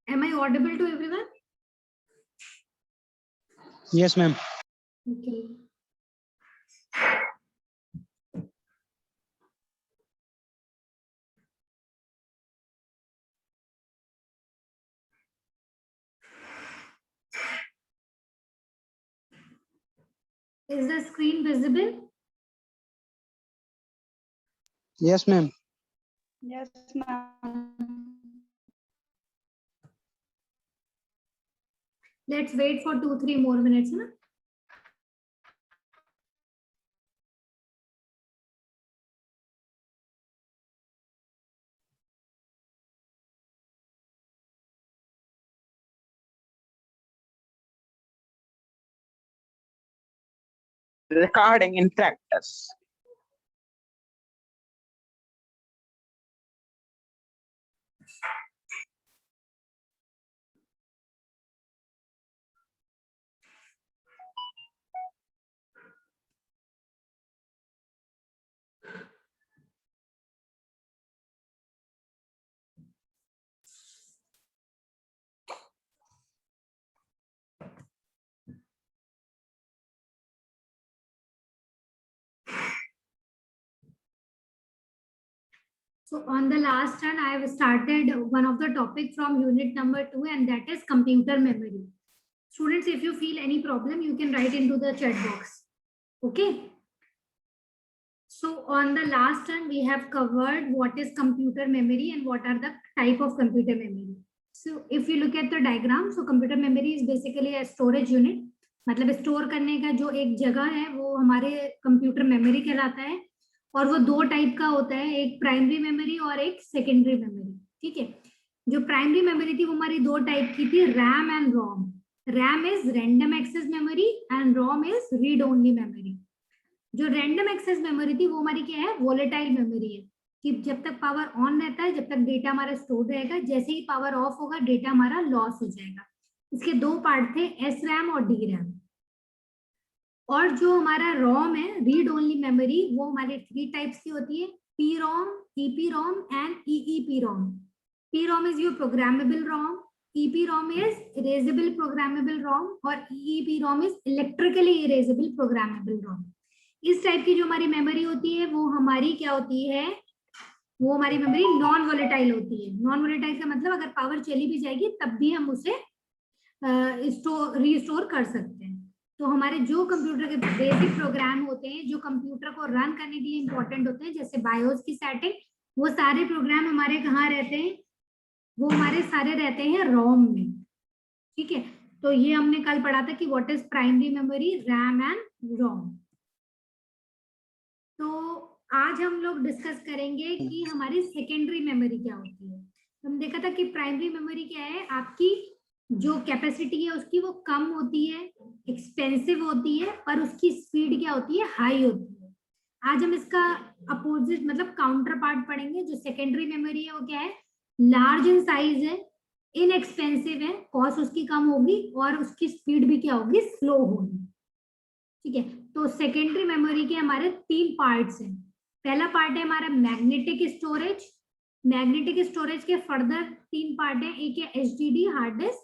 Am I audible to everyone? Yes, ma'am. Okay. Is the screen visible? Yes, ma'am. Yes, ma'am. Let's wait for 2-3 more minutes. Na? Recording in practice. So on the last turn, I have started one of the topic from unit number 2, and that is computer memory. Students, if you feel any problem, you can write into the chat box. Okay. So on the last turn, we have covered what is computer memory and what are the type of computer memory. So if you look at the diagram, so computer memory is basically a storage unit. मतलब store करने का जो एक जगह है वो हमारे computer memory कहलाता है, और वो दो टाइप का होता है, एक प्राइमरी मेमोरी और एक सेकेंडरी मेमोरी. ठीक है. जो प्राइमरी मेमोरी थी वो हमारी दो टाइप की थी, RAM and ROM. RAM is random access memory and ROM is read only memory. जो रैंडम एक्सेस मेमोरी थी वो हमारी क्या है, वोलेटाइल मेमोरी है, कि जब तक पावर ऑन रहता है, जब तक डेटा हमारा स्टोर रहेगा, जैसे ही पावर ऑफ होगा डेटा हमारा लॉस हो जाएगा. इसके दो पार्ट थे, एस रैम और डी रैम. और जो हमारा रोम है, रीड ओनली मेमोरी, वो हमारे 3 टाइप्स की होती है, PROM, EPROM and EEPROM. PROM is your programmable ROM, EPROM is erasable programmable ROM, और EEPROM is electrically erasable programmable ROM. इस टाइप की जो हमारी मेमोरी होती है वो हमारी क्या होती है, वो हमारी मेमोरी नॉन वोलेटाइल होती है. नॉन वोलेटाइल का मतलब अगर पावर चली भी जाएगी तब भी हम उसे रिस्टोर कर सकते हैं. तो हमारे जो कंप्यूटर के बेसिक प्रोग्राम होते हैं, जो कंप्यूटर को रन करने के लिए इंपॉर्टेंट होते हैं, जैसे बायोस की सेटिंग, वो सारे प्रोग्राम हमारे कहाँ रहते हैं, वो हमारे सारे रहते हैं रोम में. ठीक है. तो ये हमने कल पढ़ा था कि what is primary memory, RAM and ROM. तो आज हम लोग डिस्कस करेंगे कि हमारी सेकेंडरी मेमोरी क्या होती है. हम देखा था कि प्राइमरी मेमोरी क्या है, आपकी जो कैपेसिटी है उसकी वो कम होती है, एक्सपेंसिव होती है, पर उसकी स्पीड क्या होती है, हाई होती है. आज हम इसका अपोजिट मतलब काउंटर पार्ट पढ़ेंगे. जो सेकेंडरी मेमोरी है वो क्या है, लार्ज इन साइज है, इनएक्सपेंसिव है, कॉस्ट उसकी कम होगी और उसकी स्पीड भी क्या होगी, स्लो होगी. ठीक है. तो सेकेंडरी मेमोरी के हमारे 3 पार्ट्स हैं. पहला पार्ट है हमारा मैग्नेटिक स्टोरेज. मैग्नेटिक स्टोरेज के फर्दर 3 पार्ट हैं, एक है HDD hard disk,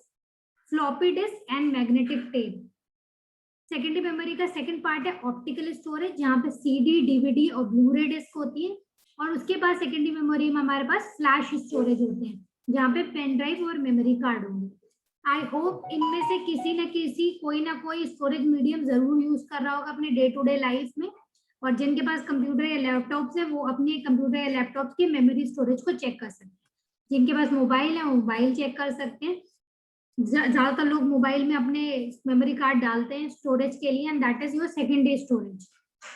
floppy disc and magnetic tape. Secondary memory का सेकंड पार्ट है ऑप्टिकल स्टोरेज, जहाँ पे सीडी, डीवीडी और ब्लूरे डिस्क होती है. और उसके बाद सेकेंडरी मेमोरी में हमारे पास फ्लैश स्टोरेज होते हैं, जहाँ पे पेन ड्राइव और मेमोरी कार्ड होंगे. आई होप इनमें से किसी न किसी कोई ना कोई स्टोरेज मीडियम जरूर यूज कर रहा होगा अपने डे टू डे लाइफ में. और जिनके पास कंप्यूटर या लैपटॉप्स है वो अपने कंप्यूटर या लैपटॉप की मेमोरी स्टोरेज को चेक कर सकते हैं. जिनके पास मोबाइल है वो मोबाइल चेक कर सकते हैं. ज्यादातर लोग मोबाइल में अपने मेमोरी कार्ड डालते हैं स्टोरेज के लिए, and that is your secondary storage.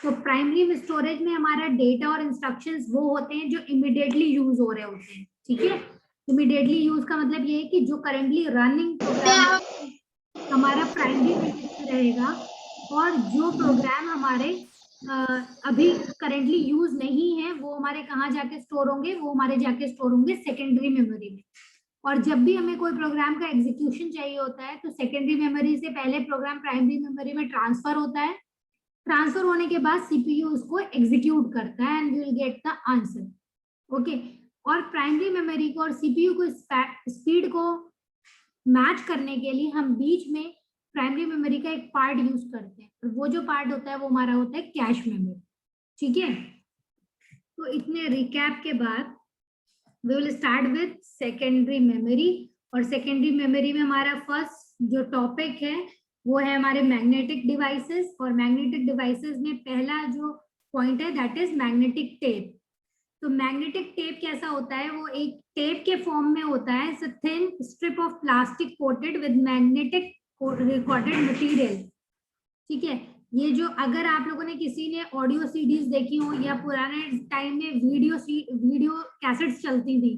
तो प्राइमरी स्टोरेज में हमारा डेटा और इंस्ट्रक्शंस वो होते हैं जो इमीडिएटली यूज हो रहे होते हैं. ठीक है. इमीडिएटली यूज का मतलब ये है कि जो करंटली रनिंग प्रोग्राम हमारा प्राइमरी में रहेगा, और जो प्रोग्राम हमारे अभी करंटली यूज नहीं है वो हमारे कहाँ जाके स्टोर होंगे, वो हमारे जाके स्टोर होंगे सेकेंडरी मेमोरी में. और जब भी हमें कोई प्रोग्राम का एग्जीक्यूशन चाहिए होता है तो सेकेंडरी मेमोरी से पहले प्रोग्राम प्राइमरी मेमोरी में ट्रांसफर होता है. ट्रांसफर होने के बाद सीपीयू उसको एग्जीक्यूट करता है and will get the answer. Okay. और प्राइमरी मेमोरी को और सीपीयू को स्पीड को मैच करने के लिए हम बीच में प्राइमरी मेमोरी का एक पार्ट यूज करते हैं, और वो जो पार्ट होता है वो हमारा होता है कैश मेमोरी। ठीक है, तो इतने रिकैप के बाद we will start with secondary memory. और सेकेंडरी मेमोरी में हमारा फर्स्ट जो टॉपिक है वो है हमारे मैग्नेटिक डिवाइसेस। और मैग्नेटिक डिवाइसेस में पहला जो पॉइंट है दैट इज मैग्नेटिक टेप। तो मैग्नेटिक टेप कैसा होता है, वो एक टेप के फॉर्म में होता है, it's a thin strip of plastic coated with magnetic recorded material. ठीक है, ये जो अगर आप लोगों ने किसी ने ऑडियो सीडीज देखी हो या पुराने टाइम में वीडियो कैसेट्स चलती थी,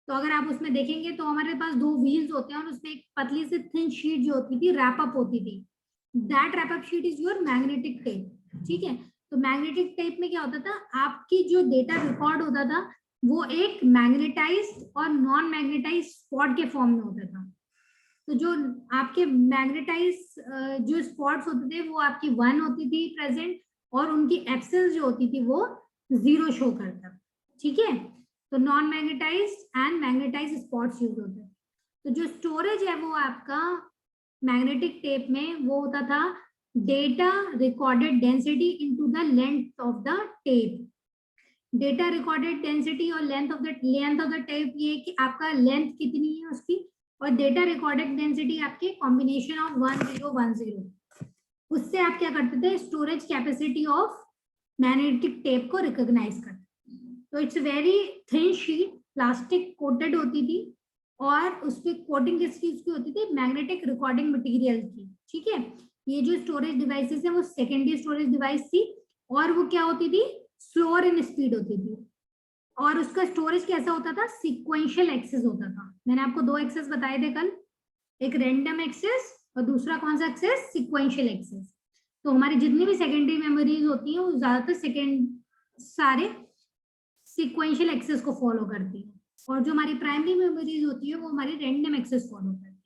तो अगर आप उसमें देखेंगे तो हमारे पास दो व्हील्स होते हैं और उसमें एक पतली सी थिन शीट जो होती थी रैप अप होती थी, that wrap up sheet is your magnetic tape. ठीक है, तो मैग्नेटिक टेप में क्या होता था, आपकी जो डेटा रिकॉर्ड होता था वो एक मैग्नेटाइज्ड और नॉन मैग्नेटाइज्ड स्पॉट के फॉर्म में होता था। तो जो आपके मैग्नेटाइज जो स्पॉट्स होते थे वो आपकी 1 होती थी प्रेजेंट, और उनकी एब्सेंस जो होती थी वो 0 शो करता। ठीक है, तो non magnetized and magnetised spots use होते हैं। तो जो स्टोरेज है वो आपका मैग्नेटिक टेप में वो होता था data recorded density into the length of the tape. Data recorded density और लेंथ ऑफ द टेप ये कि आपका लेंथ कितनी है उसकी, और डेटा रिकॉर्डेड डेंसिटी आपके कॉम्बिनेशन ऑफ 1010, उससे आप क्या करते थे, storage capacity of magnetic tape को रिकॉग्नाइज करते। तो it's very thin sheet, plastic coated होती थी, और उस पर कोटिंग किस चीज की होती थी, मैग्नेटिक रिकॉर्डिंग मटेरियल की। ठीक है, ये जो स्टोरेज डिवाइसेस है वो सेकेंडरी स्टोरेज डिवाइस थी, और वो क्या होती थी, स्लोअर इन स्पीड होती थी। और उसका स्टोरेज कैसा होता था, सीक्वेंशियल एक्सेस होता था। मैंने आपको 2 एक्सेस बताए थे कल, एक रैंडम एक्सेस और दूसरा कौन सा एक्सेस, सीक्वेंशियल एक्सेस। तो हमारी जितनी भी सेकेंडरी मेमोरीज होती है वो ज्यादातर सारे सीक्वेंशियल एक्सेस को फॉलो करती है, और जो हमारी प्राइमरी मेमोरीज होती है वो हमारी रैंडम एक्सेस फॉलो करती है।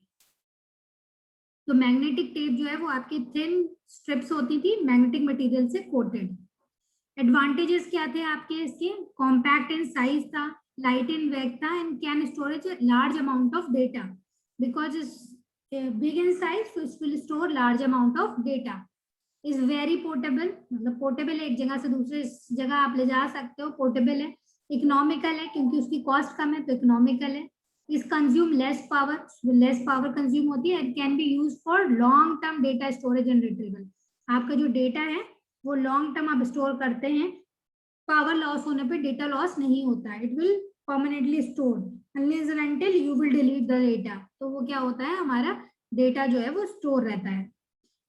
तो मैग्नेटिक टेप जो है वो आपकी थिन स्ट्रिप्स होती थी मैग्नेटिक मटेरियल से कोटेड। एडवांटेजेस क्या थे आपके इसके, कॉम्पैक्ट इन साइज था, लाइट इन वेट था, and can storage large amount of data because big in size, so it will store large amount of data. Is very portable, मतलब portable है, एक जगह से दूसरे जगह आप ले जा सकते हो, पोर्टेबल है। इकोनॉमिकल है क्योंकि उसकी कॉस्ट कम है तो इकोनॉमिकल है। Is consume less power consume होती है। It can be use for long term data storage and retrieval. आपका जो डेटा है वो लॉन्ग टर्म आप स्टोर करते हैं, पावर लॉस होने पे डेटा लॉस नहीं होता है, it will permanently store unless and until you will delete the data. तो वो क्या होता है, हमारा डेटा जो है वो स्टोर रहता है।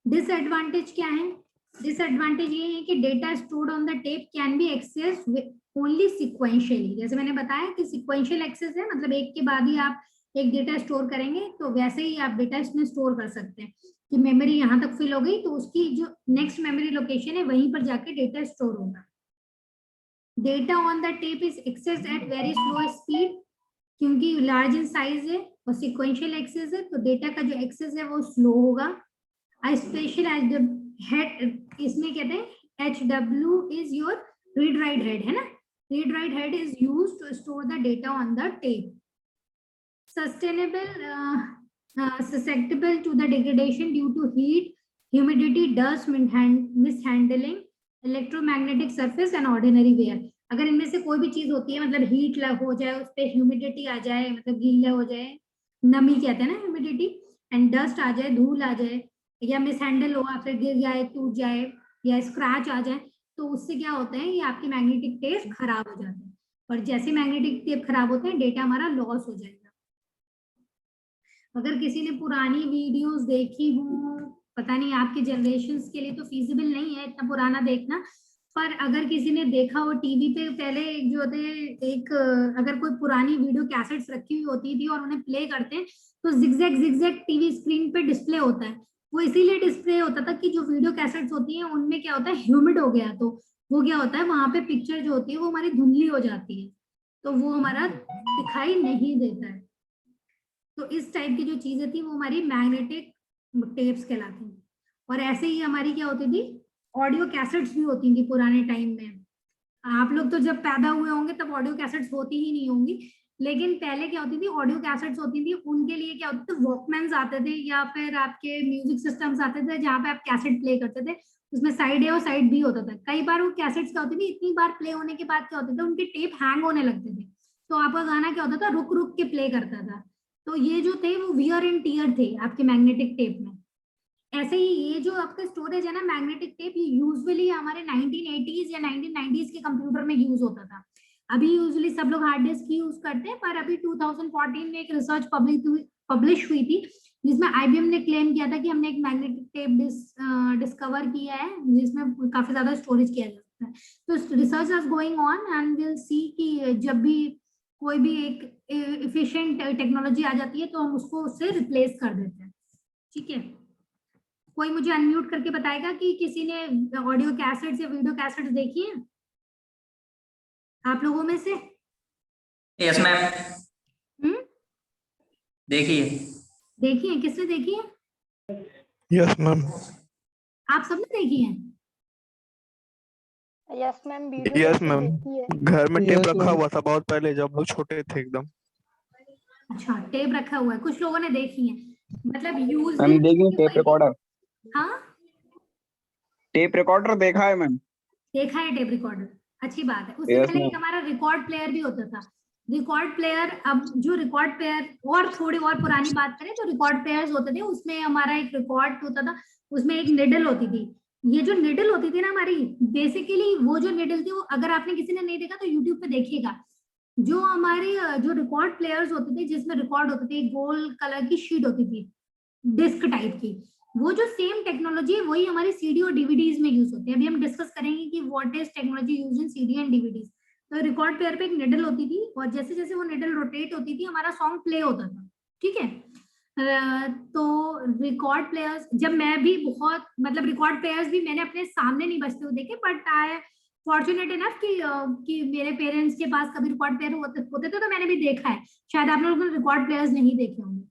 डिसएडवांटेज क्या है, डिसएडवांटेज ये है कि data stored on the tape can be accessed only sequentially. जैसे मैंने बताया कि सिक्वेंशियल एक्सेस है, मतलब एक के बाद ही आप एक डेटा स्टोर करेंगे, तो वैसे ही आप डेटा इसमें स्टोर कर सकते हैं कि मेमोरी यहाँ तक फिल हो गई तो उसकी जो नेक्स्ट मेमोरी लोकेशन है वहीं पर जाके डेटा स्टोर होगा। Data on the tape is accessed at very slow speed, क्योंकि लार्ज इन साइज है और सिक्वेंशियल एक्सेस है, तो डेटा का जो एक्सेस है वो स्लो होगा। स्पेशल हेड, इसमें कहते हैं HW is your read write head, है ना, read write head is used to store the data on the tape. susceptible to the degradation due to heat, humidity, dust, mishandling, electromagnetic surface and ordinary wear। अगर इनमें से कोई भी चीज होती है, मतलब हीट हो जाए, उस पर ह्यूमिडिटी आ जाए, मतलब गीला हो जाए, नमी कहते हैं ना ह्यूमिडिटी, एंड डस्ट आ जाए, धूल आ जाए, या मिसहैंडल हो, फिर गिर जाए, टूट जाए, या स्क्रैच आ जाए, तो उससे क्या होता है, ये आपकी मैग्नेटिक टेप खराब हो जाती है। और जैसे मैग्नेटिक टेप खराब होते हैं डेटा हमारा लॉस हो जाएगा। अगर किसी ने पुरानी वीडियोस देखी हो, पता नहीं आपके जनरेशंस के लिए तो फिजिबल नहीं है इतना पुराना देखना, पर अगर किसी ने देखा हो टीवी पे, पहले जो थे एक, अगर कोई पुरानी वीडियो कैसेट्स रखी हुई होती थी और उन्हें प्ले करते हैं तो जिगजैग टीवी स्क्रीन पे डिस्प्ले होता है। वो इसीलिए डिस्प्ले होता था कि जो वीडियो कैसेट्स होती है उनमें क्या होता है, ह्यूमिड हो गया तो वो क्या होता है, वहां पे पिक्चर जो होती है वो हमारी धुंधली हो जाती है, तो वो हमारा दिखाई नहीं देता है। तो इस टाइप की जो चीजें थी वो हमारी मैग्नेटिक टेप्स कहलाती हैं। और ऐसे ही हमारी क्या होती थी, ऑडियो कैसेट्स भी होती थी पुराने टाइम में। आप लोग तो जब पैदा हुए होंगे तब ऑडियो कैसेट्स होती ही नहीं होंगी, लेकिन पहले क्या होती थी, ऑडियो कैसेट्स होती थी, उनके लिए क्या होता था, वॉकमैन्स आते थे या फिर आपके म्यूजिक सिस्टम्स आते थे जहाँ पे आप कैसेट प्ले करते थे, उसमें साइड ए और साइड बी होता था। कई बार वो कैसेट्स क्या होती थी, इतनी बार प्ले होने के बाद क्या होता था, उनके टेप हैंग होने लगते थे, तो आपका गाना क्या होता था, रुक रुक के प्ले करता था। तो ये जो थे वो वियर एंड टीयर थे आपके मैग्नेटिक टेप में। ऐसे ही ये जो आपका स्टोरेज है ना मैग्नेटिक टेप, ये यूजुअली हमारे 1980s या 1990s के कंप्यूटर में यूज होता था। अभी यूजुअली सब लोग हार्ड डिस्क यूज करते हैं, पर अभी 2014 में एक रिसर्च पब्लिश हुई थी जिसमें आईबीएम ने क्लेम किया था कि हमने एक मैग्नेटिक टेप डिस्कवर किया है जिसमें काफी ज्यादा स्टोरेज किया जा सकता है। तो research is going on and will see कि जब भी कोई भी एक इफिशिएंट टेक्नोलॉजी आ जाती है तो हम उसको उससे रिप्लेस कर देते हैं। ठीक है, कोई मुझे अनम्यूट करके बताएगा कि किसी ने ऑडियो कैसेट्स या वीडियो कैसेट्स देखी है आप लोगों में से? यस मैम, देखिए। देखी है, किसने देखी है? Yes ma'am. आप सबने देखी है? Yes ma'am, video Yes, cassette ma'am. देखी है। घर में टेप Yes, रखा ma'am. हुआ था बहुत पहले जब हम लोग छोटे थे एकदम। अच्छा, टेप रखा हुआ है, कुछ लोगों ने देखी है, मतलब यूज मैम देखिए टेप रिकॉर्डर, हाँ टेप रिकॉर्डर देखा है मैम। देखा है टेप रिकॉर्डर, अच्छी बात है। उससे Yes, पहले एक ma'am. हमारा रिकॉर्ड प्लेयर भी होता था। रिकॉर्ड प्लेयर, अब जो रिकॉर्ड प्लेयर और थोड़ी और पुरानी बात करें तो रिकॉर्ड प्लेयर्स होते थे, उसमें हमारा एक रिकॉर्ड होता था, उसमें एक निडल होती थी। ये जो निडल होती थी ना हमारी, बेसिकली वो जो निडल थी वो अगर आपने किसी ने नहीं देखा तो यूट्यूब पे देखिएगा। जो हमारे जो रिकॉर्ड प्लेयर्स होते थे जिसमें रिकॉर्ड होते थे, गोल्ड कलर की शीट होती थी डिस्क टाइप की, वो जो सेम टेक्नोलॉजी है वही हमारी सीडी और डीवीडीज में यूज होती है। अभी हम डिस्कस करेंगे कि what is technology use in CD and DVDs. तो रिकॉर्ड प्लेयर पे एक निडल होती थी और जैसे जैसे वो निडल रोटेट होती थी हमारा सॉन्ग प्ले होता था। ठीक है, तो रिकॉर्ड प्लेयर्स, जब मैं भी बहुत मतलब रिकॉर्ड प्लेयर्स भी मैंने अपने सामने नहीं बजते हुए देखे, बट आई फॉर्चुनेट इनफ कि मेरे पेरेंट्स के पास कभी रिकॉर्ड प्लेयर होते थे तो मैंने भी देखा है। शायद आप लोगों ने रिकॉर्ड प्लेयर्स नहीं देखे होंगे।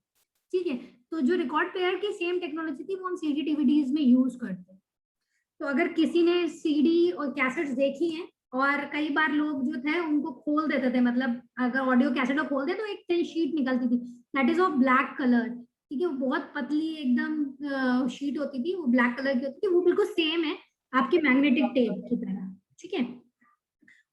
ठीक है, तो जो रिकॉर्ड प्लेयर की सेम टेक्नोलॉजी थी वो हम सीडी डीवीडीज में यूज करते हैं। तो अगर किसी ने सीडी और कैसेट्स देखी हैं, और कई बार लोग जो थे उनको खोल देते थे, मतलब अगर ऑडियो कैसेट को खोल दे तो एक थिन शीट निकलती थी, that is of black colour. ठीक है, वो बहुत पतली एकदम शीट होती थी, वो ब्लैक कलर की होती थी, वो बिल्कुल सेम है आपके मैग्नेटिक टेप की तरह। ठीक है,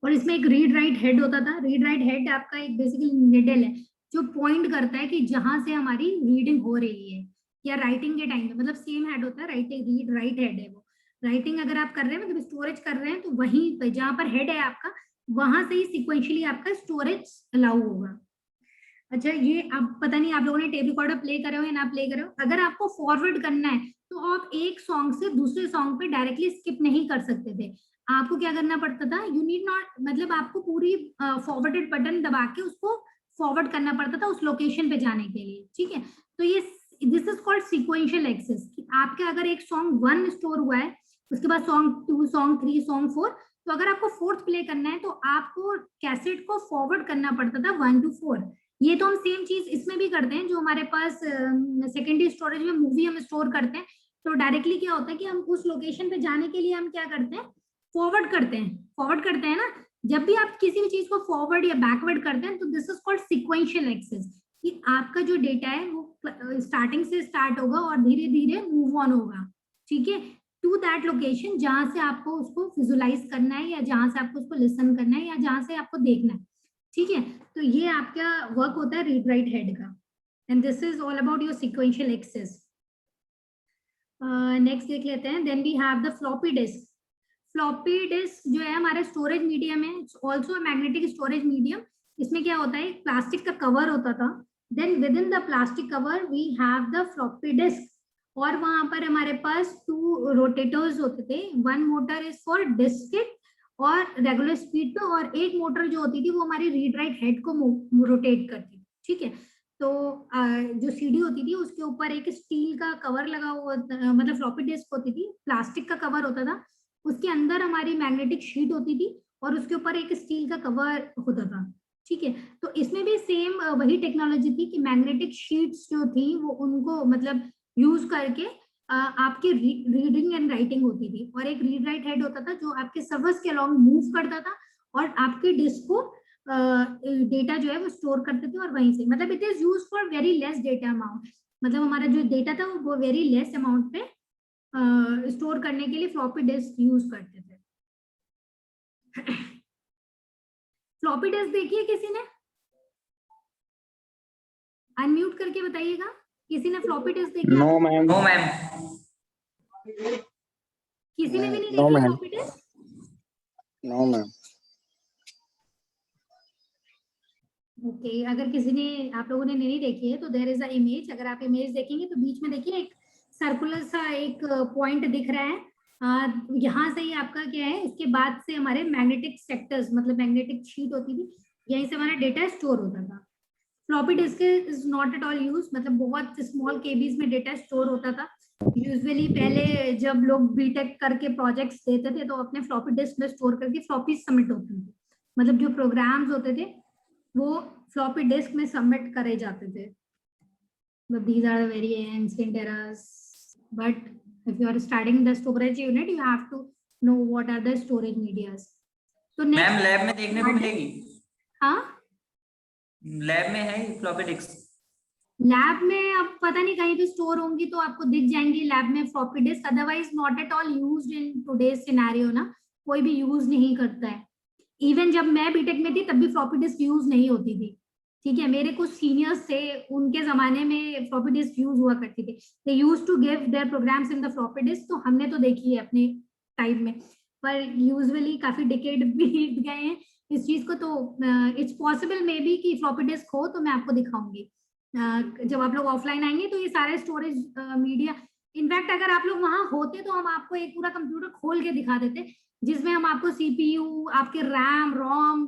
और इसमें एक रीड राइट हेड होता था। रीड राइट हेड आपका एक बेसिकली निडल है जो पॉइंट करता है कि जहां से हमारी रीडिंग हो रही है या राइटिंग के टाइम पे, मतलब सेम हेड होता है, राइटिंग रीड राइट हेड है वो। राइटिंग अगर आप कर रहे हैं मतलब स्टोरेज कर रहे हैं तो वहीं पे जहां पर हेड है आपका, वहां से ही सिक्वेंशियली आपका स्टोरेज अलाउ होगा। अच्छा, ये अब पता नहीं आप लोगों ने टेप रिकॉर्डर प्ले करे हो या ना प्ले करे हो, अगर आपको फॉरवर्ड करना है तो आप एक सॉन्ग से दूसरे सॉन्ग पे डायरेक्टली स्किप नहीं कर सकते थे। आपको क्या करना पड़ता था, यू नीड नॉट, मतलब आपको पूरी फॉरवर्डेड बटन दबा के उसको फॉरवर्ड करना पड़ता था उस लोकेशन पे जाने के लिए। ठीक है, तो ये this is called sequential access. आपका अगर एक सॉन्ग 1 स्टोर हुआ है, उसके बाद सॉन्ग 2, सॉन्ग 3, सॉन्ग 4, तो अगर आपको 4th प्ले करना है तो आपको कैसेट को फॉरवर्ड करना पड़ता था 1 to 4। ये तो हम सेम चीज इसमें भी करते हैं, जो हमारे पास सेकेंडरी स्टोरेज में मूवी हम स्टोर करते हैं, तो डायरेक्टली क्या होता है कि हम उस लोकेशन पे जाने के लिए हम क्या करते हैं, फॉरवर्ड करते हैं ना। जब भी आप किसी भी चीज को फॉरवर्ड या बैकवर्ड करते हैं तो this is called sequential access, कि आपका जो डेटा है वो स्टार्टिंग से स्टार्ट होगा और धीरे धीरे मूव ऑन होगा। ठीक है, टू दैट लोकेशन जहां से आपको उसको विजुलाइज करना है या जहां से आपको उसको लिसन करना है या जहां से आपको देखना है। ठीक है, तो ये आपका वर्क होता है रीड राइट हेड का, and this is all about your sequential access. Next देख लेते हैं, then we have the floppy disk. Floppy disk जो है हमारा स्टोरेज मीडियम है, ऑल्सो मैग्नेटिक स्टोरेज मीडियम। इसमें क्या होता है, प्लास्टिक का कवर होता था, then within the plastic cover we have the floppy disk, और वहां पर हमारे पास 2 रोटेटर्स होते थे। 1 मोटर इज फॉर डिस्क और रेगुलर स्पीड पे, और एक मोटर जो होती थी वो हमारी रीड राइट हेड को रोटेट करती थी। ठीक है, तो जो सीडी होती थी उसके ऊपर एक स्टील का कवर लगा हुआ, मतलब फ्लॉपी डिस्क होती थी, प्लास्टिक का कवर होता था, उसके अंदर हमारी मैग्नेटिक शीट होती थी और उसके ऊपर एक स्टील का कवर होता था। ठीक है, तो इसमें भी सेम वही टेक्नोलॉजी थी कि मैग्नेटिक शीट्स जो थी वो उनको मतलब यूज करके आपकी रीडिंग एंड राइटिंग होती थी, और एक रीड राइट हेड होता था जो आपके सर्वर्स के अलॉन्ग मूव करता था और आपके डिस्क को डेटा जो है वो स्टोर करते थे और वहीं से, मतलब it is use for very less data amount, मतलब हमारा जो डेटा था वो वेरी लेस अमाउंट पे स्टोर करने के लिए फ्लॉपी डिस्क यूज करते थे। फ्लॉपी डिस्क देखिए किसी ने, अनम्यूट करके बताइएगा, किसी ने फ्लॉपी डिस्क देखी? No ma'am. No ma'am. किसी ने भी नहीं No, देखी ma'am. Floppy disk? No ma'am. Okay, अगर किसी ने, आप लोगों ने नहीं देखी है तो देयर इज अ इमेज, अगर आप इमेज देखेंगे तो बीच में देखिए एक सर्कुलर सा एक पॉइंट दिख रहा है, यहाँ से ही आपका क्या है, इसके बाद से हमारे मैग्नेटिक सेक्टर्स, मतलब मैग्नेटिक शीट होती थी, यहीं से हमारा डेटा स्टोर होता था। Floppy disk is not at all use, मतलब बहुत स्मॉल केबीज में डेटा स्टोर होता था। यूजुअली पहले जब लोग बीटेक करके प्रोजेक्ट्स देते थे तो अपने फ्लॉपी डिस्क में स्टोर करके फ्लॉपी सबमिट होती थी, मतलब जो प्रोग्राम्स होते थे वो फ्लॉपी डिस्क में सबमिट करे जाते थे। But these are the very ancient eras. But if you are starting the storage unit, you have to know what are the storage medias. तो मैम next, लैब में देखने को मिलेगी, हाँ लैब में है फ्लॉपी डिस्क। लैब में अब पता नहीं कहीं भी स्टोर होंगी तो आपको दिख जाएंगी लैब में floppy disk, otherwise not at all used in today's scenario ना, कोई भी यूज नहीं करता है। इवन जब मैं बीटेक में थी तब भी फ्लॉपी डिस्क यूज नहीं होती थी, ठीक है, मेरे कुछ सीनियर्स थे उनके जमाने में फ्लॉपी डिस्क यूज हुआ करती थी, they used to give their programs in the floppy disk, तो हमने तो देखी है अपने टाइम में, पर यूजुअली काफी डिकेड बीत गए हैं इस चीज को, तो इट्स पॉसिबल मे बी कि फ्लॉपी डिस्क हो तो मैं आपको दिखाऊंगी जब आप लोग ऑफलाइन आएंगे, तो ये सारे स्टोरेज मीडिया, इनफैक्ट अगर आप लोग वहां होते तो हम आपको एक पूरा कंप्यूटर खोल के दिखा देते जिसमें हम आपको सीपीयू, आपके रैम रोम,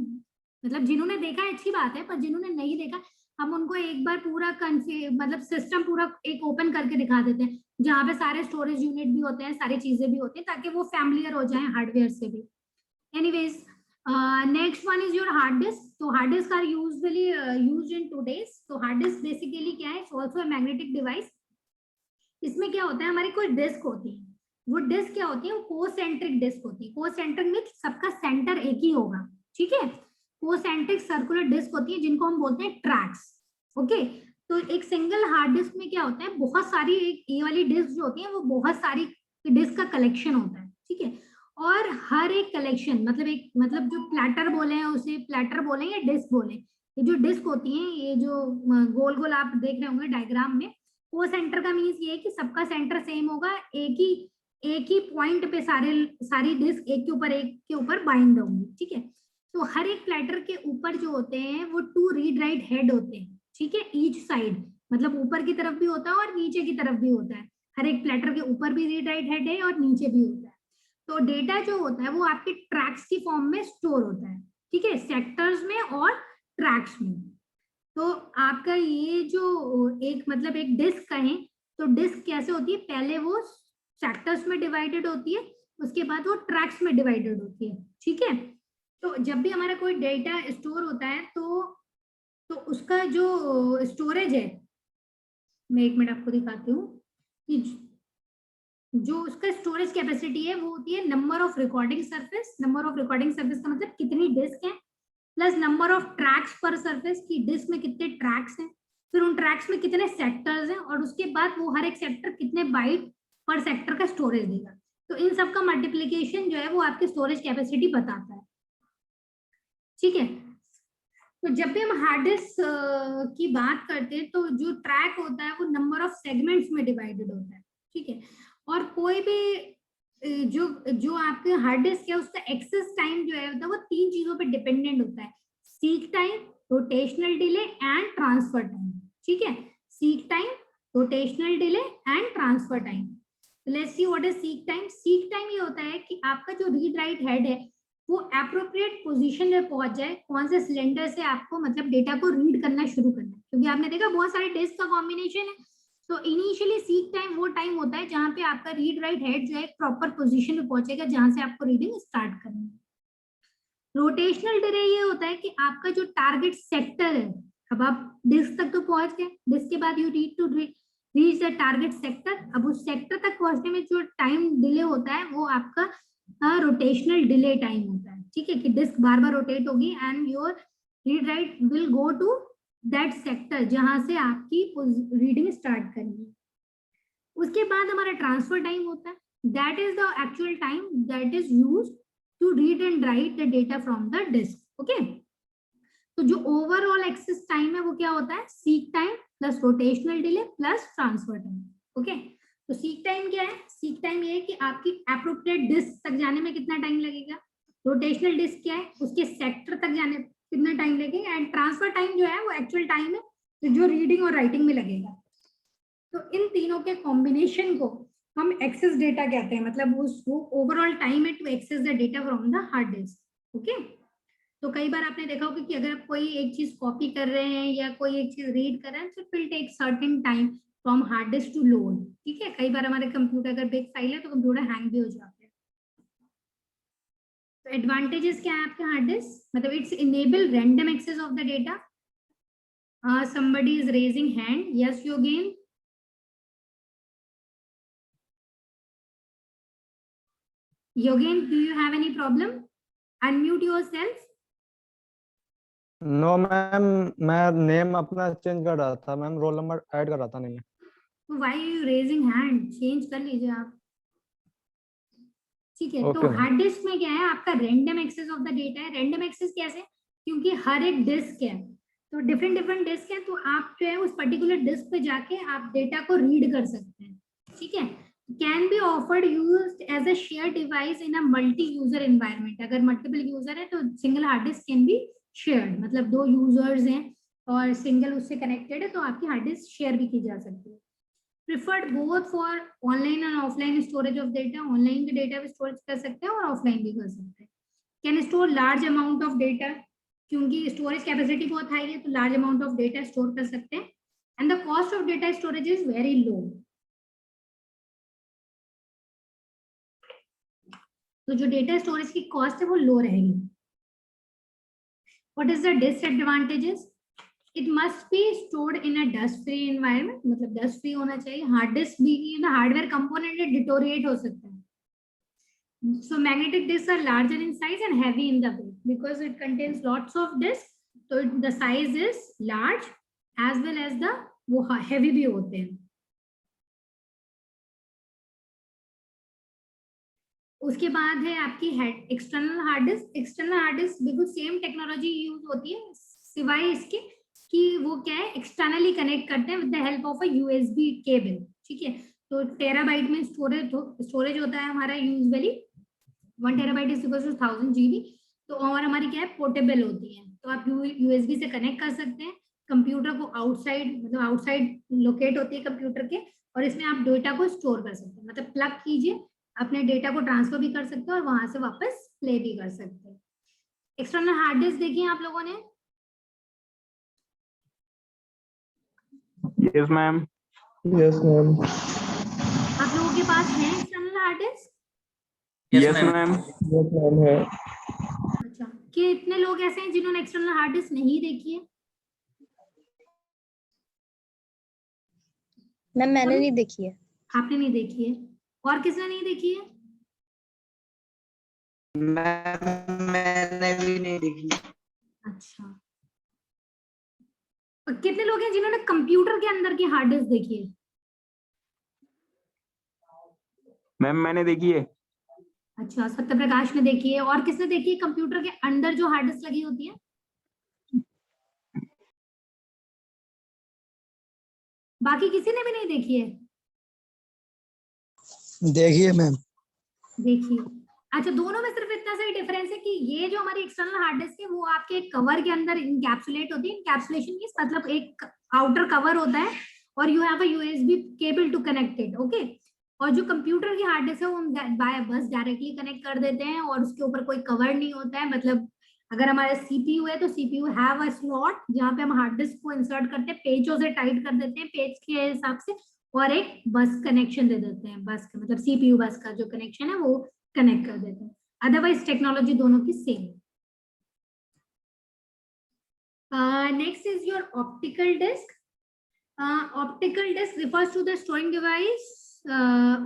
मतलब जिन्होंने देखा है अच्छी बात है, पर जिन्होंने नहीं देखा हम उनको एक बार पूरा मतलब सिस्टम पूरा एक ओपन करके दिखा देते हैं जहाँ पे सारे स्टोरेज यूनिट भी होते हैं, सारी चीजें भी होती हैं, ताकि वो फैमिलियर हो जाए हार्डवेयर से भी। Anyways, next one is your hard disk. तो hard disk are usually used in today's. तो हार्ड डिस्क बेसिकली क्या है, ऑल्सो अ मैग्नेटिक डिवाइस। इसमें क्या होता है, हमारी कोई डिस्क होती है, वो डिस्क क्या होती है, वो कोसेंट्रिक डिस्क होती है। कोसेंट्रिक में सबका सेंटर एक ही होगा, ठीक है, कोसेंट्रिक सर्कुलर डिस्क होती है जिनको हम बोलते हैं ट्रैक्स। ओके, तो एक सिंगल हार्ड डिस्क में क्या होता है, बहुत सारी, एक ये वाली डिस्क जो होती है वो बहुत सारी डिस्क का कलेक्शन होता है, ठीक है, और हर एक कलेक्शन मतलब एक, मतलब जो प्लेटर बोले हैं उसे प्लेटर बोले या डिस्क बोले, ये जो डिस्क होती है, ये जो गोल गोल आप देख रहे होंगे डायग्राम में, को सेंटर का मीन्स ये है कि सबका सेंटर सेम होगा, एक ही पॉइंट पे सारी डिस्क एक के ऊपर बाइंड होंगी, ठीक है। तो हर एक प्लेटर के ऊपर जो होते हैं वो 2 रीड राइट हेड होते हैं, ठीक है, ईच साइड, मतलब ऊपर की तरफ भी होता है और नीचे की तरफ भी होता है, हर एक प्लेटर के ऊपर भी रीड राइट हेड है और नीचे भी होता है। तो डेटा जो होता है वो आपके ट्रैक्स की फॉर्म में स्टोर होता है, ठीक है, सेक्टर्स में और ट्रैक्स में। तो आपका ये जो एक, मतलब एक डिस्क कहें तो डिस्क कैसे होती है, पहले वो सेक्टर्स में डिवाइडेड होती है, उसके बाद वो ट्रैक्स में डिवाइडेड होती है, ठीक है। तो जब भी हमारा कोई डेटा स्टोर होता है तो उसका जो स्टोरेज है, मैं एक मिनट आपको दिखाती हूँ कि जो उसका स्टोरेज कैपेसिटी है वो होती है number of recording surface. Number of recording surface का मतलब कितनी डिस्क है, प्लस नंबर ऑफ ट्रैक्स पर सरफेस, की डिस्क में कितने ट्रैक्स हैं, फिर उन ट्रैक्स में कितने सेक्टर्स हैं, और उसके बाद वो हर एक सेक्टर कितने बाइट पर सेक्टर का स्टोरेज देगा। तो इन सब का मल्टीप्लीकेशन जो है वो आपकी स्टोरेज कैपेसिटी बताता है, ठीक है। तो जब भी हम हार्ड डिस्क की बात करते हैं तो जो ट्रैक होता है वो नंबर ऑफ सेगमेंट्स में डिवाइडेड होता है, ठीक है, और कोई भी जो आपके हार्ड डिस्क है उसका एक्सेस टाइम जो है वो 3 चीजों पे डिपेंडेंट होता है, seek time, rotational delay and transfer time, ठीक है, seek time, rotational delay and transfer time. Let's see what is seek time. Seek time ये होता है कि आपका जो रीड राइट हेड है वो एप्रोप्रिएट पोजीशन में पहुंच जाए, कौन से सिलेंडर से आपको मतलब डेटा को रीड करना शुरू करना है, क्योंकि आपने देखा बहुत सारे डिस्क का कॉम्बिनेशन है। तो इनिशियली सीक टाइम वो टाइम होता है जहां पे आपका रीड राइट हेड जो है प्रॉपर पोजीशन में पहुंचेगा जहां से आपको रीडिंग स्टार्ट करनी है। रोटेशनल डिले ये होता है कि आपका जो टारगेट सेक्टर है, अब आप डिस्क तक तो पहुंच गए, डिस्क के बाद you need to reach the target sector, अब उस सेक्टर तक पहुंचने में जो टाइम डिले होता है वो आपका रोटेशनल डिले टाइम होता है, ठीक है, कि डिस्क बार बार रोटेट होगी and your read write will go to that sector जहां से आपकी रीडिंग स्टार्ट करनी है। उसके बाद हमारा ट्रांसफर टाइम होता है, that is the actual time that is used to read and write the data from the disk. Okay, तो जो ओवरऑल एक्सेस टाइम है वो क्या होता है, seek time plus rotational delay plus transfer time. Okay, तो सीक टाइम क्या है, सीक टाइम ये है कि आपकी एप्रोप्रिएट डिस्क तक जाने में कितना टाइम लगेगा, रोटेशनल डिस्क क्या है, उसके सेक्टर तक जाने कितना टाइम लगेगा, एंड ट्रांसफर टाइम जो है वो एक्चुअल टाइम है तो जो रीडिंग और राइटिंग में लगेगा। तो इन तीनों के कॉम्बिनेशन को हम एक्सेस डेटा कहते हैं, मतलब उस वो ओवरऑल टाइम है to access the data from the hard disk. Okay, तो कई बार आपने देखा होगा कि अगर आप कोई एक चीज कॉपी कर रहे हैं या कोई एक चीज रीड कर रहे हैं तो it will take certain time from hard disk to load. ठीक है, कई बार हमारे कंप्यूटर अगर बिग फाइल है तो कंप्यूटर हैंग भी हो जाते हैं। तो एडवांटेजेस क्या है आपके हार्ड डिस्क, मतलब it's enable random access of the data. somebody is raising hand, yes Yogen। Yogen, do you have any problem? Unmute yourself। No ma'am, मैं नेम अपना चेंज कर रहा था मैम, रोल नंबर ऐड कर रहा था नहीं। तो why are you raising hand? Change कर लीजिए आप। ठीक है, तो Okay, हार्ड डिस्क में क्या है, आपका random access of the data है। रैंडम एक्सेस कैसे, क्योंकि हर एक डिस्क है तो डिफरेंट डिफरेंट डिस्क है, तो आप जो है उस पर्टिकुलर डिस्क पे जाके आप डेटा को रीड कर सकते हैं। ठीक है, can be offered used as a share device in a multi user environment. अगर मल्टीपल यूजर है तो single hard disk can be shared, मतलब 2 यूजर्स हैं और सिंगल उससे कनेक्टेड है तो आपकी हार्ड डिस्क शेयर भी की जा सकती है। Preferred both for online and offline storage of data, online के डेटा भी स्टोरेज कर सकते हैं और ऑफलाइन भी कर सकते हैं। Can store large amount of data, क्योंकि स्टोरेज कैपेसिटी बहुत हाई है तो large amount of data store कर सकते हैं। And the cost of data storage is very low. तो जो डेटा स्टोरेज की कॉस्ट है वो लो रहेगी। What is the disadvantages, it must be stored in a dust free environment, मतलब डस्ट फ्री होना चाहिए। हार्ड डिस्क भी हार्डवेयर कंपोनेंट है, डिटोरिएट हो सकता है। So magnetic disks are larger in size and heavy in the weight because it contains lots of disks. So the size is large as well as the वो heavy भी होते हैं। उसके बाद है आपकी external hard disk. External hard disk बिल्कुल same technology use होती है, सिवाय इसके कि वो क्या है, एक्सटर्नली कनेक्ट करते हैं with the help of a USB cable. ठीक है, तो टेराबाइट में स्टोरेज होता है हमारा usually 1 terabyte is equal to 1000 GB। तो और हमारी क्या है, पोर्टेबल होती है, तो आप यूएसबी से कनेक्ट कर सकते हैं कंप्यूटर को आउटसाइड, मतलब आउटसाइड लोकेट होती है कंप्यूटर के, और इसमें आप डेटा को स्टोर कर सकते हैं, मतलब प्लग कीजिए अपने डेटा को ट्रांसफर भी कर सकते हैं और वहां से वापस प्ले भी कर सकते हैं। एक्सटर्नल हार्ड डिस्क देखिए आप लोगों ने। Yes ma'am. Yes ma'am. आप लोगों के पास है external hard disk? Yes ma'am. Yes ma'am है। अच्छा, कितने लोग ऐसे हैं जिन्होंने एक्सटर्नल हार्ड डिस्क नहीं देखी है? मैम मैंने नहीं देखी है। आपने नहीं देखी है, और किसने नहीं देखी है? मैंने भी नहीं देखी। अच्छा, और कितने लोग हैं जिन्होंने कंप्यूटर के अंदर की हार्ड डिस्क देखी है? मैम मैंने देखी है। अच्छा, सत्य प्रकाश ने देखी है, और किसने देखी है कंप्यूटर के अंदर जो हार्ड डिस्क लगी होती है? बाकी किसी ने भी नहीं देखी है? देखिए मैम। देखिए, अच्छा, दोनों में सिर्फ इतना सा ही डिफरेंस है कि ये जो हमारी एक्सटर्नल हार्ड डिस्क है वो आपके कवर के अंदर इनकैप्सुलेट होती है। इनकैप्सुलेशन मींस मतलब एक आउटर कवर होता है और you have a USB cable to connect it. Okay, और जो कंप्यूटर की हार्ड डिस्क है वो हम बस डायरेक्टली कनेक्ट कर देते हैं और उसके ऊपर कोई कवर नहीं होता है। मतलब अगर हमारा सीपीयू है तो सीपीयू हैव अ स्लॉट जहाँ पे हम हार्ड डिस्क को इंसर्ट करते हैं, पेजों से टाइट कर देते हैं पेज के हिसाब से, और एक बस कनेक्शन दे देते हैं। बस का मतलब सीपीयू बस का जो कनेक्शन है वो कनेक्ट कर देते हैं। अदरवाइज टेक्नोलॉजी दोनों की same. Next is your optical disk. Optical disk refers to the storing device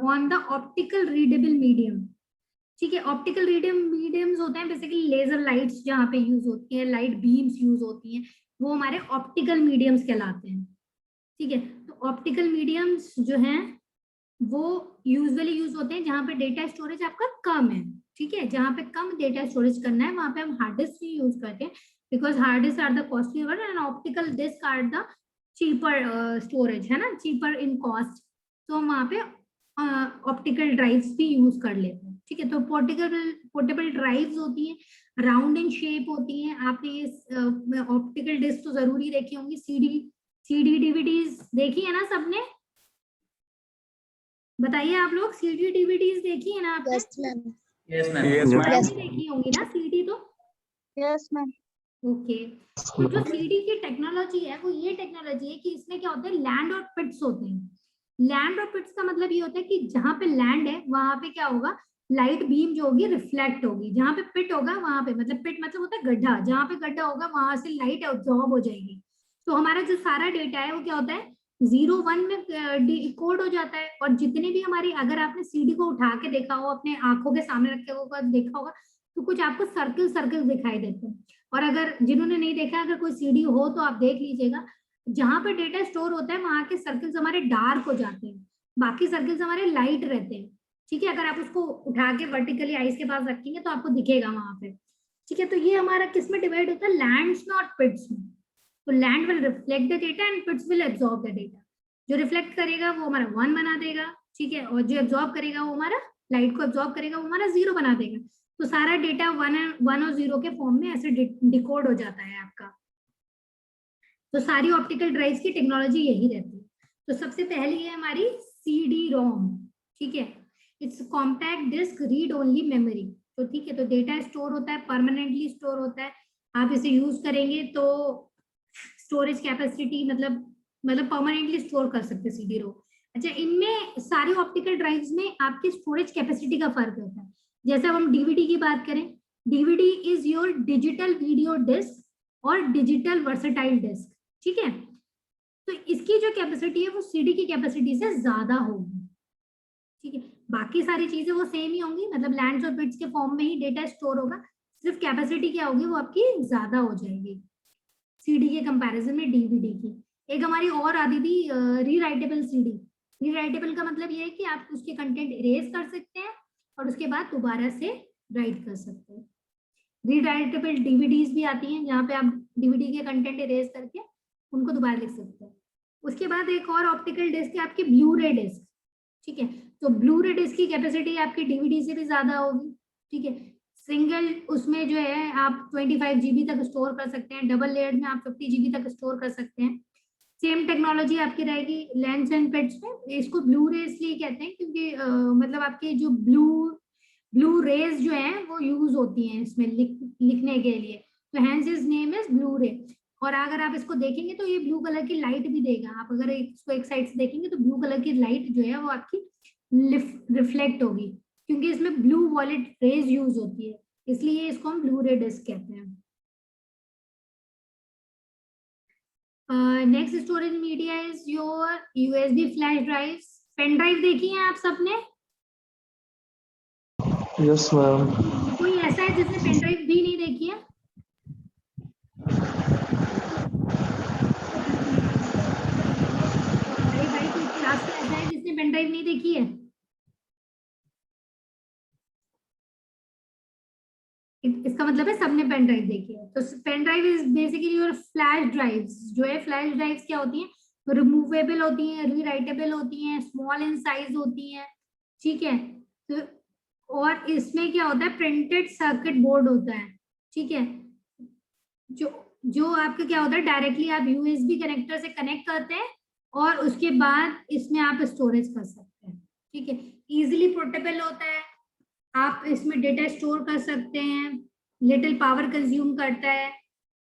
on the optical readable medium। ठीक है। ऑप्टिकल मीडियम्स होते हैं बेसिकली लेजर लाइट्स जहाँ पे यूज होती है, लाइट बीम्स यूज होती हैं, वो हमारे ऑप्टिकल मीडियम्स कहलाते हैं। ठीक है, तो ऑप्टिकल मीडियम्स जो हैं वो यूजुअली यूज होते हैं जहाँ पे डेटा स्टोरेज आपका कम है। ठीक है, जहाँ पे कम डेटा स्टोरेज करना है वहां पे हम हार्ड डिस्क ही यूज करते हैं, because hard disk are the costly one and optical disk are the cheaper storage, है ना, चीपर इन कॉस्ट। तो हम वहाँ पे ऑप्टिकल ड्राइव्स भी यूज कर लेते हैं। ठीक है, तो पोर्टेबल ड्राइव्स होती हैं, राउंड इन शेप होती हैं। आपने ये ऑप्टिकल डिस्क तो जरूरी देखी होंगी, सीडी डीवीडीज देखी है ना सबने? बताइए आप लोग, सीडी डीवीडीज देखी है ना आपने? Yes, ma'am. Yes ma'am. Yes, ma'am. आपने देखी होंगी ना सीडी तो? Yes, ma'am. ओके, तो जो सीडी की टेक्नोलॉजी है वो ये टेक्नोलॉजी है कि इसमें क्या होता है, लैंड और पिट्स होते हैं। लैंड और पिट्स का मतलब ये होता है कि जहां पे लैंड है वहां पे क्या होगा, लाइट बीम जो होगी रिफ्लेक्ट होगी। जहां पे पिट होगा वहां पे, मतलब पिट मतलब होता है गड्ढा, जहां पे गड्ढा होगा वहां से लाइट एब्जॉर्ब हो जाएगी। तो हमारा जो सारा डेटा है वो क्या होता है, 0-1 में डिकोड हो जाता है। और जितने भी हमारी, अगर आपने सीडी को उठा के देखा हो, अपने आंखों के सामने रखे होगा, देखा होगा, तो कुछ आपको सर्कल दिखाई देते हैं। और अगर जिन्होंने नहीं देखा, अगर कोई सीडी हो तो आप देख लीजिएगा, जहां पे डेटा स्टोर होता है वहां के सर्कल्स हमारे डार्क हो जाते हैं, बाकी सर्कल्स हमारे लाइट रहते हैं। ठीक है, अगर आप उसको उठा के वर्टिकली आईज के पास रखेंगे तो आपको दिखेगा वहां पे। ठीक है, तो ये हमारा किस में डिवाइड होता है, लैंड्स में और पिट्स में। तो land will reflect the data and pits will absorb the data. जो रिफ्लेक्ट करेगा वो हमारा 1 बना देगा, ठीक है, और जो एब्जॉर्ब करेगा वो हमारा, लाइट को एब्जॉर्ब करेगा वो हमारा 0 बना देगा। तो सारा डेटा 1 और 0 के फॉर्म में ऐसे डिकोड हो जाता है आपका। तो सारी ऑप्टिकल ड्राइव्स की टेक्नोलॉजी यही रहती है। तो सबसे पहली है हमारी सीडी रोम। ठीक है, it's compact disk read only memory. तो ठीक है, तो डेटा स्टोर होता है, परमानेंटली स्टोर होता है। आप इसे यूज करेंगे तो स्टोरेज कैपेसिटी मतलब परमानेंटली स्टोर कर सकते हैं सीडी रोम। अच्छा, इनमें सारी ऑप्टिकल ड्राइव्स में आपकी स्टोरेज कैपेसिटी का फर्क होता है। जैसे अब हम डीवीडी की बात करें, DVD is your digital video disk और डिजिटल वर्सेटाइल डिस्क। ठीक है, तो इसकी जो कैपेसिटी है वो सीडी की कैपेसिटी से ज्यादा होगी। ठीक है, बाकी सारी चीजें वो सेम ही होंगी, मतलब लैंड्स और बिट्स के फॉर्म में ही डेटा स्टोर होगा, सिर्फ कैपेसिटी क्या होगी वो आपकी ज्यादा हो जाएगी सीडी के कंपैरिजन में डीवीडी की। एक हमारी और आती थी रीराइटेबल सीडी। रीराइटेबल का मतलब ये है कि आप उसके कंटेंट इरेज कर सकते हैं और उसके बाद दोबारा से राइट कर सकते हैं। रीराइटेबल डीवीडीज भी आती हैं जहाँ पे आप डीवीडी के कंटेंट इरेज करके उनको दोबारा लिख सकते हैं। उसके बाद एक और ऑप्टिकल डिस्क है आपकी ब्लू रे डिस्क। ठीक है, तो ब्लू रे डिस्क की कैपेसिटी आपकी डीवीडी से भी ज्यादा होगी। ठीक है, सिंगल उसमें जो है आप 25 GB तक स्टोर कर सकते हैं, डबल लेयर्ड में आप 50 GB तक स्टोर कर सकते हैं। सेम टेक्नोलॉजी आपकी रहेगी लेंस एंड पेट्स में। इसको ब्लू रे इसलिए कहते हैं क्योंकि मतलब आपके जो ब्लू रेज जो है वो यूज होती हैं इसमें लिखने के लिए, तो hence is name is blue रे। और अगर आप इसको देखेंगे तो ये ब्लू कलर की लाइट भी देगा। आप अगर इसको एक साइड से देखेंगे तो ब्लू कलर की लाइट जो है वो आपकी रिफ्लेक्ट होगी, क्योंकि इसमें ब्लू वॉलेट रेज यूज होती है, इसलिए इसको हम ब्लू रे डिस्क कहते हैं। Next storage media is your USB flash drives. Pen drive देखी है आप सबने? Yes ma'am. कोई ऐसा है जिसने पेन ड्राइव भी नहीं देखी है? अरे भाई, कोई क्लास में ऐसा है जिसने पेन ड्राइव नहीं देखी है? इसका मतलब है सबने पेन ड्राइव देखी है। तो pen drive is basically your flash drives. जो है फ्लैश ड्राइव्स क्या होती हैं, रिमूवेबल होती हैं, रीराइटेबल होती हैं, स्मॉल इन साइज होती हैं। ठीक है, तो और इसमें क्या होता है, प्रिंटेड सर्किट बोर्ड होता है। ठीक है, जो आपका क्या होता है, डायरेक्टली आप यूएसबी कनेक्टर से कनेक्ट करते हैं और उसके बाद इसमें आप स्टोरेज कर सकते हैं। ठीक है, इजीली पोर्टेबल होता है, आप इसमें डेटा स्टोर कर सकते हैं, लिटिल पावर कंज्यूम करता है।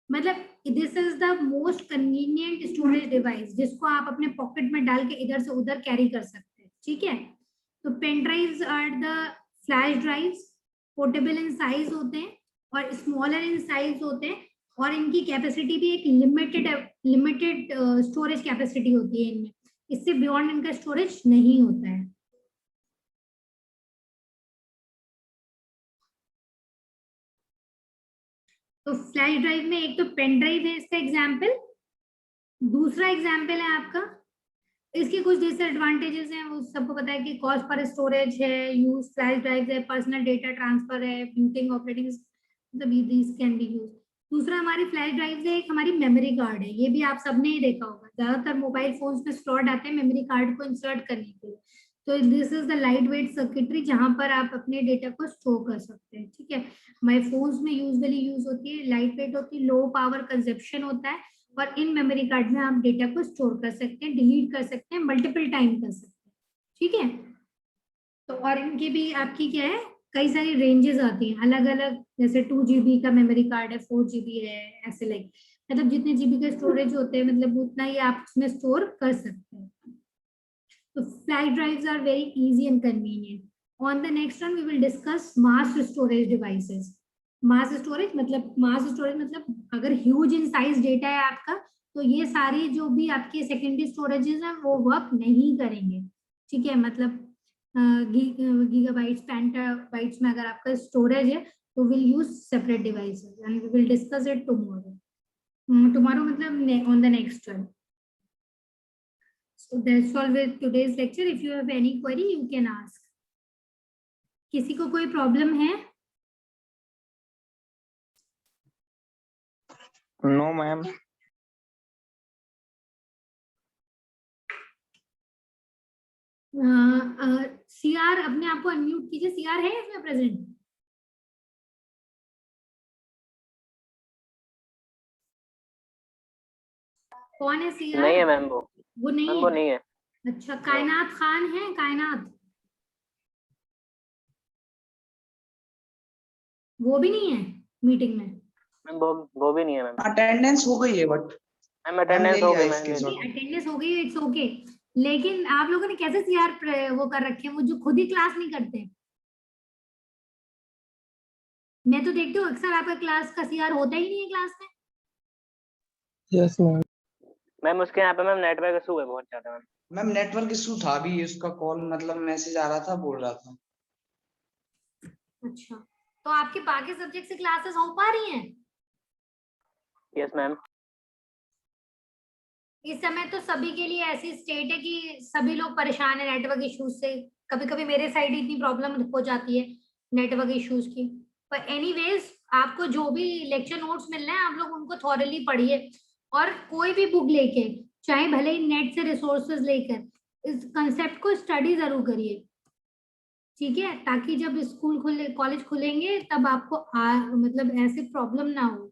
मतलब this is the most convenient storage device जिसको आप अपने पॉकेट में डाल के इधर से उधर कैरी कर सकते हैं। ठीक है, तो pen drives are the flash drives, portable in size होते हैं और स्मॉलर इन साइज होते हैं, और इनकी कैपेसिटी भी एक लिमिटेड स्टोरेज कैपेसिटी होती है इनमें, इससे बियॉन्ड इनका स्टोरेज नहीं होता है। तो फ्लैश ड्राइव में एक तो पेन ड्राइव है इसका एग्जाम्पल, दूसरा एग्जाम्पल है आपका, इसके कुछ डिसएडवांटेजेस हैं, वो सबको पता है कि कॉस्ट पर स्टोरेज है, यूज फ्लैश ड्राइव है, पर्सनल डेटा ट्रांसफर है, म्यूटिंग ऑपरेटिंग मतलब दिस कैन बी यूज। दूसरा हमारी फ्लैश ड्राइव है, एक हमारी मेमोरी कार्ड है, ये भी आप सबने ही देखा होगा, ज्यादातर मोबाइल फोन्स में स्लॉट आते हैं मेमोरी कार्ड को इंसर्ट करने के लिए। तो this is the light weight circuitry जहां पर आप अपने डेटा को स्टोर कर सकते हैं, ठीक है। हमारे फोन्स में यूजुअली यूज होती है, लाइट वेट होती है, लो पावर कंजप्शन होता है, और इन मेमोरी कार्ड में आप डेटा को स्टोर कर सकते हैं, डिलीट कर सकते हैं, मल्टीपल टाइम कर सकते हैं, ठीक है। तो और इनकी भी आपकी क्या है, कई सारी रेंजेस आती हैं अलग अलग, जैसे 2 GB का मेमोरी कार्ड है, 4 GB है, ऐसे लाइक मतलब जितने GB के स्टोरेज होते हैं मतलब उतना ही आप उसमें स्टोर कर सकते हैं। तो flash drives are very easy and convenient. On the next one we will discuss mass storage devices. Mass storage मतलब अगर ह्यूज इन साइज डेटा है आपका, तो ये सारी जो भी आपके सेकेंडरी स्टोरेजेस हैं वो वर्क नहीं करेंगे, ठीक है। मतलब गीगाबाइट्स पेंटाबाइट्स में अगर आपका स्टोरेज है तो will use separate devices and we will discuss it tomorrow मतलब on the next one. So that's all with today's lecture. If you have any query, you can ask. किसी को कोई प्रॉब्लम है? No ma'am. सीआर अपने आप को unmute कीजिए। CR है इसमें प्रेजेंट? कौन है सीआर? नहीं है मैम, वो नहीं है? वो नहीं है। अच्छा, कायनात खान है? कायनात वो भी नहीं है मीटिंग में? मैम वो भी नहीं है मैम। अटेंडेंस हो गई है बट मैम अटेंडेंस हो गई मैम। अटेंडेंस हो गई, इट्स ओके। लेकिन आप लोगों ने कैसे सीआर वो कर रखे हैं, वो जो खुद ही क्लास नहीं करते? मैं तो देखती हूँ अक्सर आपका क्लास का सीआर होता ही नहीं है क्लास में। Yes ma'am. मैम उसके यहाँ पे मैम नेटवर्क इशू है बहुत ज्यादा मैम। मैम नेटवर्क इशू था भी, उसका कॉल मतलब मैसेज आ रहा था, बोल रहा था। अच्छा, तो आपके बाकी सब्जेक्ट से क्लासेस हो पा रही हैं? Yes ma'am. इस समय तो सभी के लिए ऐसी स्टेट है कि सभी लोग परेशान है नेटवर्क इश्यूज से। कभी कभी मेरे साइड इतनी प्रॉब्लम हो जाती है नेटवर्क इश्यूज की। पर एनीवेज आपको जो भी लेक्चर नोट्स मिल रहे हैं आप लोग उनको थॉरली पढ़िए, और कोई भी बुक लेके, चाहे भले ही नेट से रिसोर्सेज लेकर, इस कंसेप्ट को स्टडी जरूर करिए, ठीक है, ताकि जब स्कूल खुले कॉलेज खुलेंगे तब आपको मतलब ऐसे प्रॉब्लम ना हो।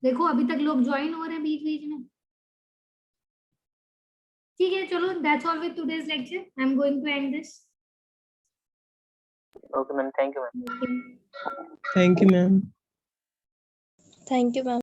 देखो अभी तक लोग ज्वाइन हो रहे हैं बीच बीच में, ठीक है। चलो, that's all with today's lecture, I am going to end this. Okay ma'am, thank you ma'am. Thank you ma'am. Thank you, ma'am.